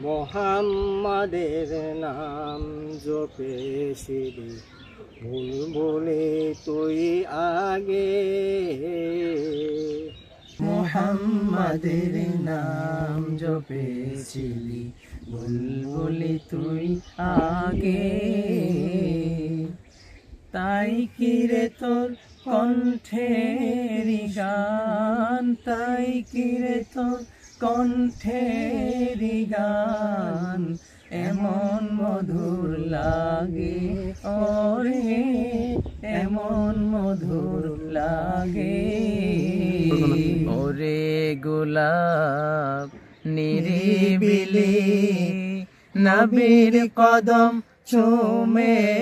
মোহাম্মদের নাম জপেছিলি ভুল বলে তুই আগে, মোহাম্মদের নাম জপেছিলি ভুল বলে তুই আগে। তাই কিরে তোর কণ্ঠের গান, তাই কিরে তোর কণ্ঠের গান এমন মধুর লাগে ওরে, এমন মধুর লাগে। ওরে গোলাপ নিরিবিলি নবীর কদম চুমেছিলি,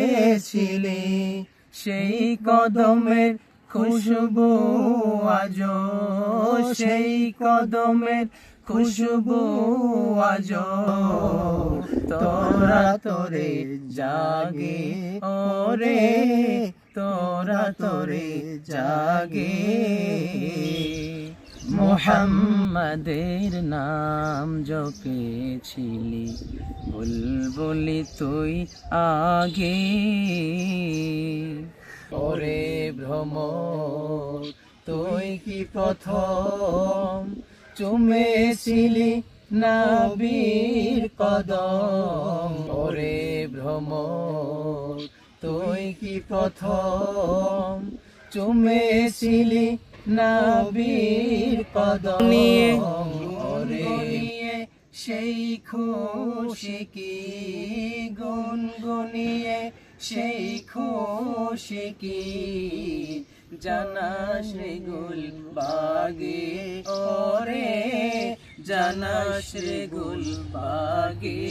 সেই কদমের খুশবু আজো, সেই কদমের খুশবু আজো তোরা তোরে জাগে ওরে, তোরা তোরে জাগে। মোহাম্মদের নাম জপেছিলি বুলবুলি তুই আগে। ওরে ভ্রমর তুই কি প্রথম চুমেছিলি নবীর কদম, ওরে ভ্রমর তুই কি প্রথম চুমেছিলি নবীর কদম নিয়ে, ওরে সেই খুশি কি গুনগুনিয়ে, সেই খুশি কি জানাস রে গুল বাগে ওরে, জানাস রে গুল বাগে।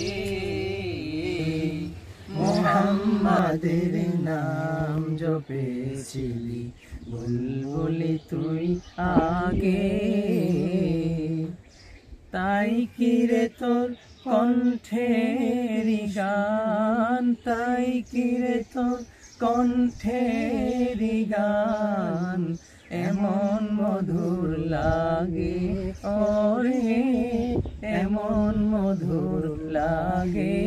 মোহাম্মদের নাম জপেছিলি বুলবুলি তুই আগে, তাই কিরে তোর কণ্ঠের গান, তাই কিরে তোর কণ্ঠের গান এমন মধুর লাগে ওরে, এমন মধুর লাগে।